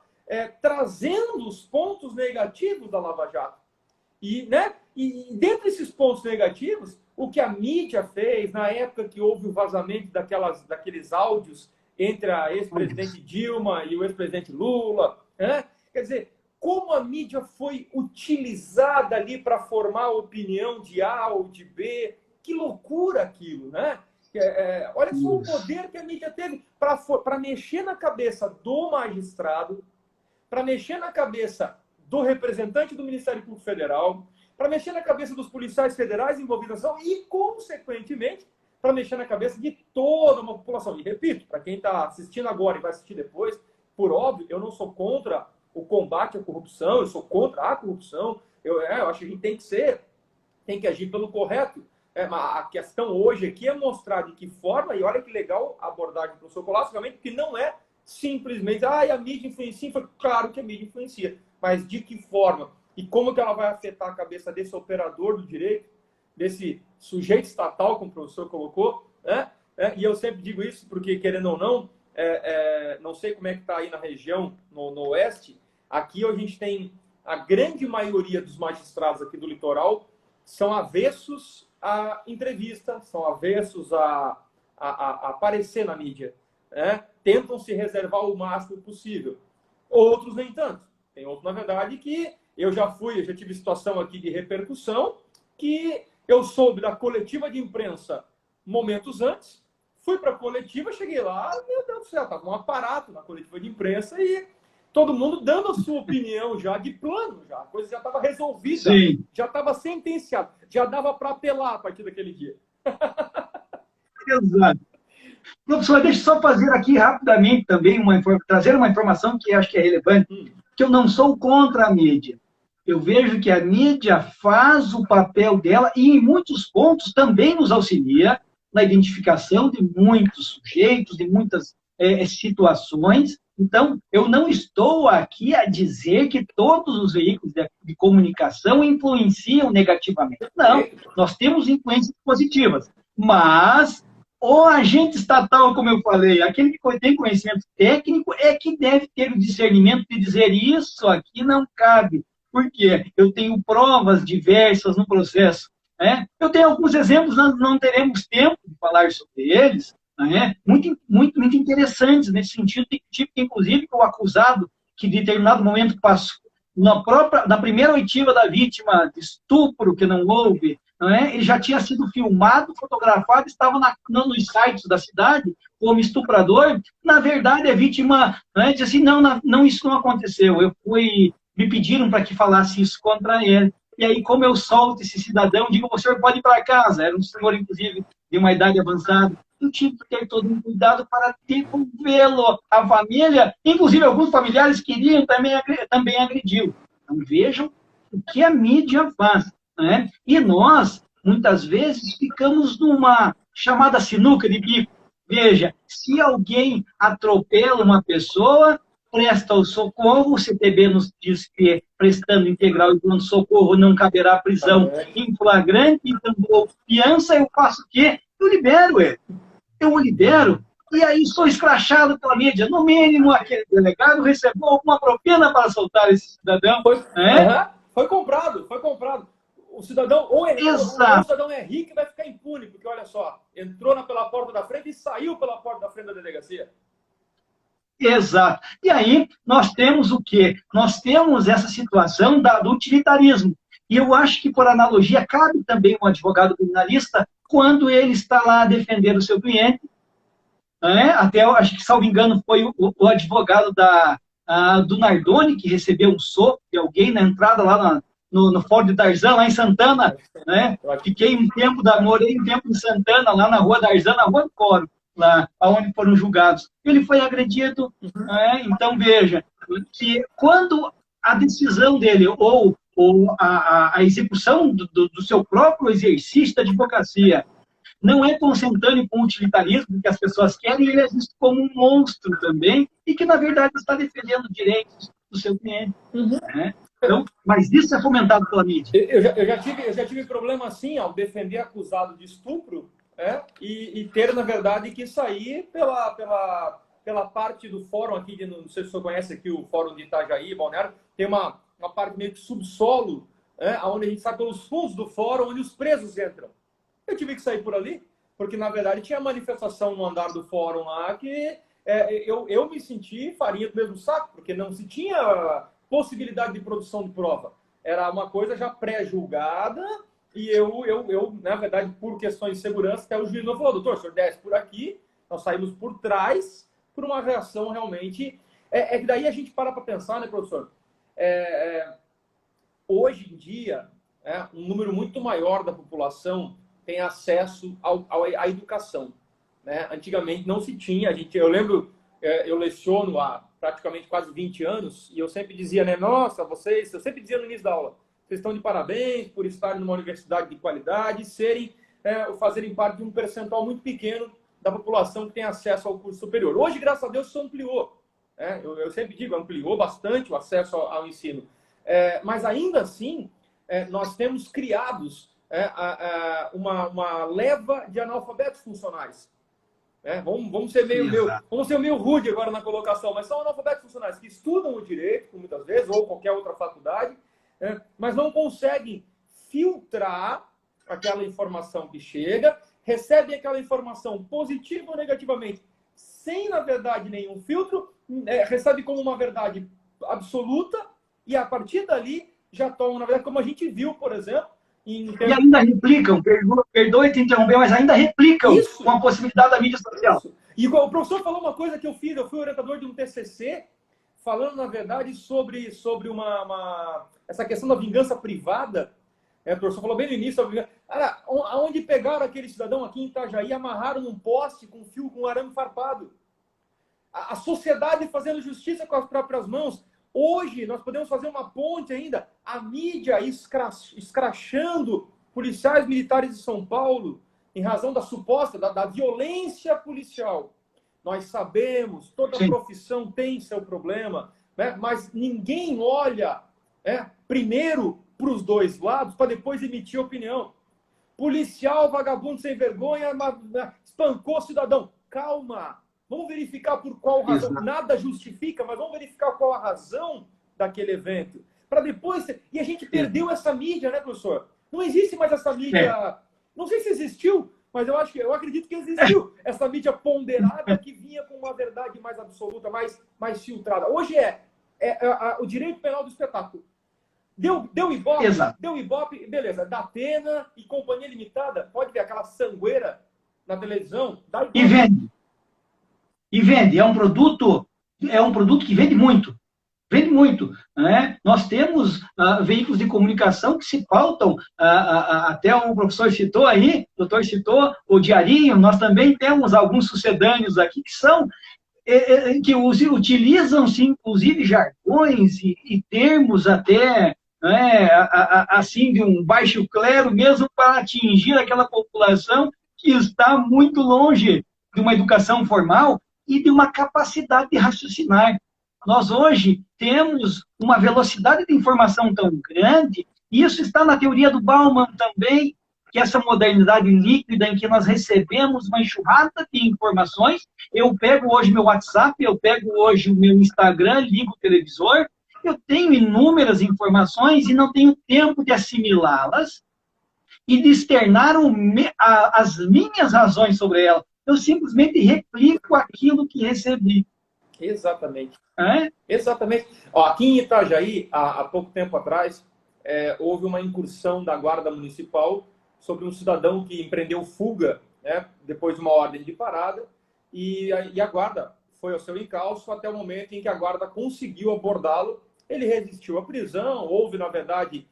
trazendo os pontos negativos da Lava Jato. E dentre esses pontos negativos, o que a mídia fez na época que houve o vazamento daqueles áudios entre a ex-presidente Dilma e o ex-presidente Lula, né? Quer dizer, como a mídia foi utilizada ali para formar a opinião de A ou de B, que loucura aquilo, né? Olha só o poder que a mídia teve para mexer na cabeça do magistrado, para mexer na cabeça do representante do Ministério Público Federal, para mexer na cabeça dos policiais federais envolvidos na ação e, consequentemente, para mexer na cabeça de toda uma população. E, repito, para quem está assistindo agora e vai assistir depois, por óbvio, eu não sou contra o combate à corrupção, eu sou contra a corrupção. Eu acho que a gente tem que agir pelo correto. A questão hoje aqui é mostrar de que forma, e olha que legal a abordagem do professor Colasso, realmente, que não é simplesmente, a mídia influencia. Claro que a mídia influencia, mas de que forma? E como que ela vai afetar a cabeça desse operador do direito, desse sujeito estatal, como o professor colocou, né? E eu sempre digo isso porque, querendo ou não, não sei como é que está aí na região, no oeste, aqui a gente tem a grande maioria dos magistrados aqui do litoral são avessos à entrevista, são avessos a aparecer na mídia, né? Tentam se reservar o máximo possível. Outros nem tanto. Tem outros, na verdade, que eu já tive situação aqui de repercussão, que eu soube da coletiva de imprensa momentos antes, fui para a coletiva, cheguei lá, meu Deus do céu, estava um aparato na coletiva de imprensa e todo mundo dando a sua opinião já de plano, já. A coisa já estava resolvida, sim, já estava sentenciada, já dava para apelar a partir daquele dia. Exato. Professor, deixa eu só fazer aqui rapidamente também, trazer uma informação que acho que é relevante, que eu não sou contra a mídia. Eu vejo que a mídia faz o papel dela e, em muitos pontos, também nos auxilia na identificação de muitos sujeitos, de muitas situações. Então, eu não estou aqui a dizer que todos os veículos de comunicação influenciam negativamente. Não, nós temos influências positivas, mas o agente estatal, como eu falei, aquele que tem conhecimento técnico é que deve ter o discernimento de dizer isso aqui não cabe. Por quê? Eu tenho provas diversas no processo. Eu tenho alguns exemplos, nós não teremos tempo de falar sobre eles, muito, muito, muito interessantes nesse sentido, tipo, inclusive, que o acusado, que em determinado momento passou, na primeira oitiva da vítima de estupro, que não houve, ele já tinha sido filmado, fotografado, estava nos sites da cidade como estuprador. Na verdade, a vítima disse assim, não, isso não aconteceu, me pediram para que falasse isso contra ele. E aí, como eu solto esse cidadão, digo, o senhor pode ir para casa. Era um senhor, inclusive, de uma idade avançada. Eu tive que ter todo um cuidado para devolvê-lo à família. Inclusive, alguns familiares queriam também agredi-lo. Então, vejam o que a mídia faz. E nós, muitas vezes, ficamos numa chamada sinuca de bico. Veja, se alguém atropela uma pessoa, presta o socorro, o CTB nos diz que prestando integral e dando socorro não caberá prisão em flagrante, então dou fiança, eu faço o quê? Eu libero ele. Eu o libero e aí sou escrachado pela mídia. No mínimo, aquele delegado recebeu alguma propina para soltar esse cidadão. Foi comprado, foi comprado. O cidadão, ou o cidadão é rico e vai ficar impune, porque olha só, entrou pela porta da frente e saiu pela porta da frente da delegacia. Exato. E aí nós temos o quê? Nós temos essa situação do utilitarismo. E eu acho que, por analogia, cabe também um advogado criminalista quando ele está lá a defender o seu cliente. Até, eu acho que, salvo engano, foi o advogado do Nardoni que recebeu um soco de alguém na entrada lá no Fórum de Tarzan, lá em Santana. Né? Morei um tempo em Santana, lá na Rua Tarzan, na Rua do Fórum, lá onde foram julgados. Ele foi agredido. Então, veja, que quando a decisão dele ou a execução do seu próprio exercício da advocacia não é consentâneo com o utilitarismo que as pessoas querem, ele é visto como um monstro também, e que, na verdade, está defendendo direitos do seu cliente. Então, mas isso é fomentado pela mídia. Eu já tive problema assim, ao defender acusado de estupro, e ter, na verdade, que sair pela parte do fórum aqui, não sei se você conhece aqui o fórum de Itajaí, Balneário, tem uma parte meio que subsolo, onde a gente sai pelos fundos do fórum, onde os presos entram. Eu tive que sair por ali, porque, na verdade, tinha manifestação no andar do fórum lá que eu me senti farinha do mesmo saco, porque não se tinha possibilidade de produção de prova. Era uma coisa já pré-julgada e eu, na verdade, por questões de segurança, até o juiz não falou, doutor, o senhor desce por aqui, nós saímos por trás, por uma reação realmente... que daí a gente para pensar, né, professor? Hoje em dia, um número muito maior da população tem acesso à educação. Né? Antigamente não se tinha. Eu lembro, eu leciono há praticamente quase 20 anos, e eu sempre dizia, né, nossa, eu sempre dizia no início da aula, vocês estão de parabéns por estarem numa universidade de qualidade e fazerem parte de um percentual muito pequeno da população que tem acesso ao curso superior. Hoje, graças a Deus, isso ampliou. Eu sempre digo, ampliou bastante o acesso ao ensino. Mas ainda assim, nós temos criados uma leva de analfabetos funcionais. Vamos ser meio rude agora na colocação, mas são analfabetos funcionais que estudam o direito, muitas vezes, ou qualquer outra faculdade, mas não conseguem filtrar aquela informação que chega, recebem aquela informação positiva ou negativamente, sem, na verdade, nenhum filtro, recebe como uma verdade absoluta, e a partir dali já tomam, na verdade, como a gente viu, por exemplo, e ainda replicam, perdoe te interromper, mas ainda replicam isso, com a possibilidade da mídia social. Isso. E o professor falou uma coisa que eu fui orientador de um TCC, falando, na verdade, sobre essa questão da vingança privada. O professor falou bem no início, aonde pegaram aquele cidadão aqui em Itajaí, amarraram num poste com fio, com arame farpado. A sociedade fazendo justiça com as próprias mãos. Hoje, nós podemos fazer uma ponte ainda, a mídia escrachando policiais militares de São Paulo, em razão da suposta, da violência policial. Nós sabemos, toda profissão tem seu problema, né? Mas ninguém olha primeiro para os dois lados para depois emitir opinião. Policial, vagabundo sem vergonha, espancou o cidadão. Calma! Vamos verificar por qual razão. Exato. Nada justifica, mas vamos verificar qual a razão daquele evento. Para depois... E a gente perdeu essa mídia, né, professor? Não existe mais essa mídia... Não sei se existiu, mas eu acredito que existiu. Essa mídia ponderada que vinha com uma verdade mais absoluta, mais filtrada. Hoje o direito penal do espetáculo. Deu Ibope? Exato. Deu Ibope, beleza. Da Atena e Companhia Limitada, pode ver aquela sangueira na televisão. E vende. E vende. É um produto que vende muito. Vende muito. Né? Nós temos veículos de comunicação que se pautam, até o professor citou aí, o doutor citou o Diarinho, nós também temos alguns sucedâneos aqui que são, que utilizam-se, inclusive, jargões e termos até, assim, de um baixo clero, mesmo para atingir aquela população que está muito longe de uma educação formal e de uma capacidade de raciocinar. Nós hoje temos uma velocidade de informação tão grande, e isso está na teoria do Bauman também, que essa modernidade líquida em que nós recebemos uma enxurrada de informações. Eu pego hoje meu WhatsApp, eu pego hoje o meu Instagram, ligo o televisor, eu tenho inúmeras informações e não tenho tempo de assimilá-las e de externar as minhas razões sobre elas. Eu simplesmente replico aquilo que recebi. Exatamente. É? Exatamente. Ó, aqui em Itajaí, há pouco tempo atrás, houve uma incursão da Guarda Municipal sobre um cidadão que empreendeu fuga, né, depois de uma ordem de parada, e a Guarda foi ao seu encalço até o momento em que a Guarda conseguiu abordá-lo. Ele resistiu à prisão, houve, na verdade,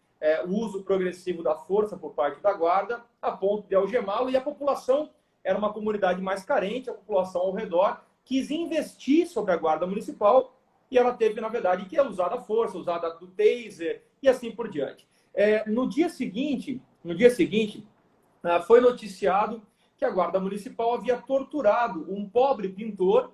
o uso progressivo da força por parte da Guarda, a ponto de algemá-lo, e a população era uma comunidade mais carente, a população ao redor quis investir sobre a Guarda Municipal, e ela teve, na verdade, que usar a força, usar do taser, e assim por diante. No dia seguinte, foi noticiado que a Guarda Municipal havia torturado um pobre pintor,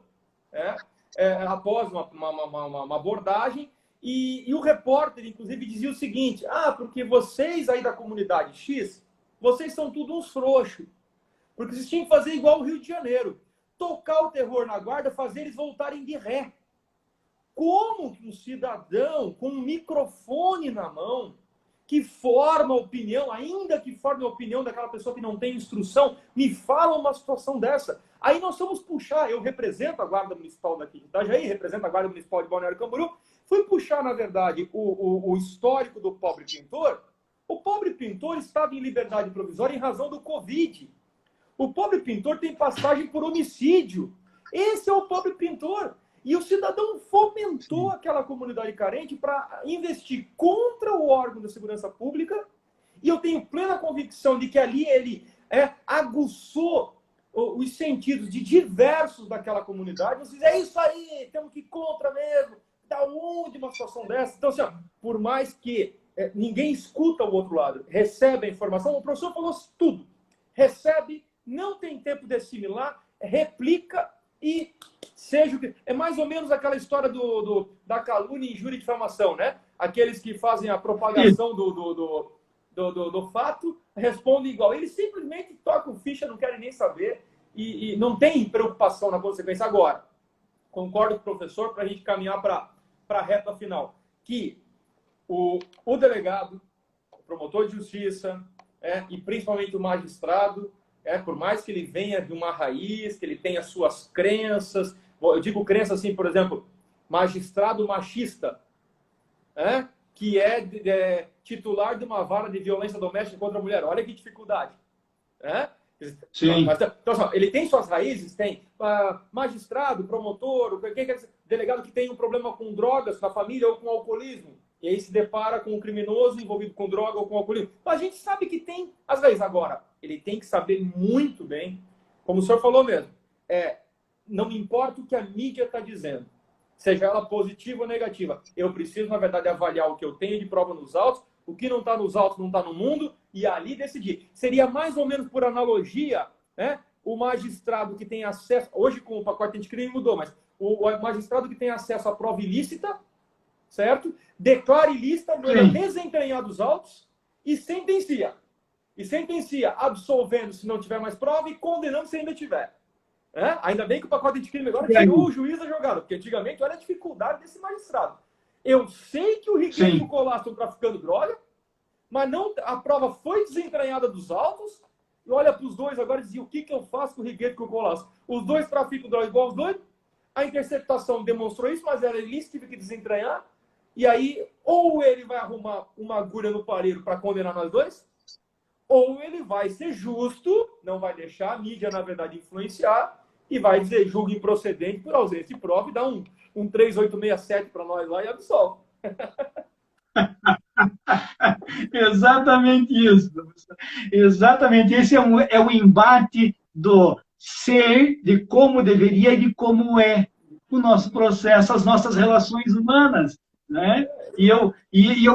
após uma abordagem, e o repórter, inclusive, dizia o seguinte: porque vocês aí da comunidade X, vocês são tudo uns frouxos, porque vocês tinham que fazer igual o Rio de Janeiro, tocar o terror na Guarda, fazer eles voltarem de ré. Como que um cidadão com um microfone na mão, que forma opinião, ainda que forme a opinião daquela pessoa que não tem instrução, me fala uma situação dessa? Aí nós vamos puxar, eu represento a Guarda Municipal daqui de Itajaí, represento a Guarda Municipal de Balneário Camboriú, fui puxar, na verdade, o histórico do pobre pintor. O pobre pintor estava em liberdade provisória em razão do Covid. O pobre pintor tem passagem por homicídio. Esse é o pobre pintor. E o cidadão fomentou aquela comunidade carente para investir contra o órgão da segurança pública, e eu tenho plena convicção de que ali ele aguçou os sentidos de diversos daquela comunidade. Vocês, é isso aí, temos que ir contra mesmo. Da onde uma situação dessa? Então, assim, por mais que ninguém escuta o outro lado, recebe a informação, o professor falou tudo. Recebe, não tem tempo de assimilar, replica, e seja o que... É mais ou menos aquela história da calúnia, injúria e difamação, né? Aqueles que fazem a propagação do fato respondem igual. Eles simplesmente tocam ficha, não querem nem saber e não tem preocupação na consequência. Agora, concordo com o professor, para a gente caminhar para a reta final, que o delegado, o promotor de justiça, e principalmente o magistrado, por mais que ele venha de uma raiz, que ele tenha suas crenças, eu digo crença assim, por exemplo, magistrado machista, que é titular de uma vara de violência doméstica contra a mulher. Olha que dificuldade. Sim. Então, ele tem suas raízes, tem magistrado, promotor, delegado que tem um problema com drogas na família ou com alcoolismo, e aí se depara com um criminoso envolvido com droga ou com alcoolismo. Então, a gente sabe que tem as raízes. Agora, ele tem que saber muito bem, como o senhor falou mesmo, não me importa o que a mídia está dizendo, seja ela positiva ou negativa. Eu preciso, na verdade, avaliar o que eu tenho de prova nos autos, o que não está nos autos não está no mundo, e ali decidir. Seria mais ou menos por analogia, o magistrado que tem acesso... Hoje, com o pacote anticrime mudou, mas o magistrado que tem acesso à prova ilícita, certo? Declara ilícita, manda desentranhar dos autos e sentencia. E sentencia absolvendo se não tiver mais prova e condenando se ainda tiver. Ainda bem que o pacote anticrime agora tirou o juiz da jogada, porque antigamente olha a dificuldade desse magistrado. Eu sei que o Riquelme e o Colasso estão traficando droga, mas não, a prova foi desentranhada dos autos, e olha para os dois agora e dizia: o que eu faço com o Riquelme e com o Colasso? Os dois traficam droga igual os dois, a interceptação demonstrou isso, mas era ilícito, tive que desentranhar, e aí ou ele vai arrumar uma agulha no palheiro para condenar nós dois, ou ele vai ser justo, não vai deixar a mídia, na verdade, influenciar, e vai dizer julgo improcedente por ausência de prova e dá um 3867 para nós lá e absolve. Exatamente isso. Exatamente. Esse é o embate do ser, de como deveria e de como é o nosso processo, as nossas relações humanas, né? E eu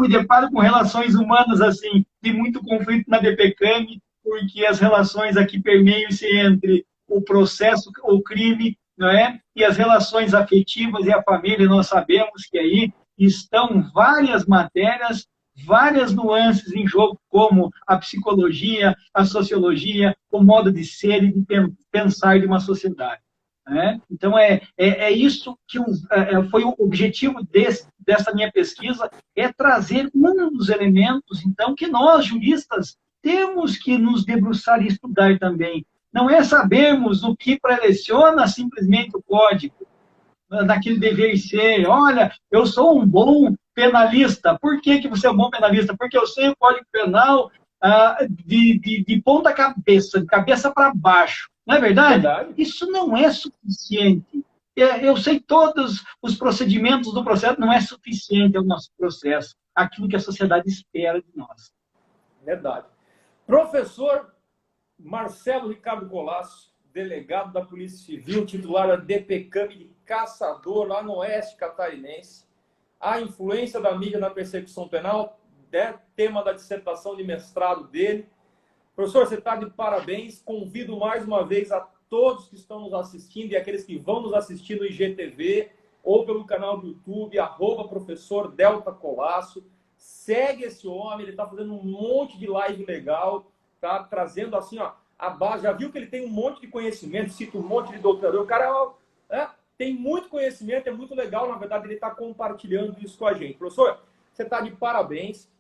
me deparo com relações humanas assim, de muito conflito na DPCAM, porque as relações aqui permeiam-se entre o processo, o crime não é? E as relações afetivas e a família, nós sabemos que aí estão várias matérias, várias nuances em jogo, como a psicologia, a sociologia, o modo de ser e de pensar de uma sociedade. Né? Então, é isso que foi o objetivo dessa minha pesquisa, é trazer um dos elementos, então, que nós, juristas, temos que nos debruçar e estudar também. Não é sabermos o que preleciona simplesmente o código, naquele dever ser. Olha, eu sou um bom penalista. Por que, que você é um bom penalista? Porque eu sei o Código Penal de ponta cabeça, de cabeça para baixo. Não é verdade? Verdade. Isso não é suficiente. Eu sei todos os procedimentos do processo, não é suficiente ao nosso processo, aquilo que a sociedade espera de nós. Verdade. Professor Marcelo Ricardo Colasso, delegado da Polícia Civil, titular da DPCAM de Caçador, lá no Oeste Catarinense. A influência da mídia na persecução penal, tema da dissertação de mestrado dele. Professor, você está de parabéns. Convido mais uma vez a todos que estão nos assistindo e aqueles que vão nos assistir no IGTV ou pelo canal do YouTube, @professor Delta Colasso. Segue esse homem, ele está fazendo um monte de live legal, tá trazendo assim, ó, a base. Já viu que ele tem um monte de conhecimento, cita um monte de doutorador. O cara tem muito conhecimento, é muito legal, na verdade, ele está compartilhando isso com a gente. Professor, você está de parabéns.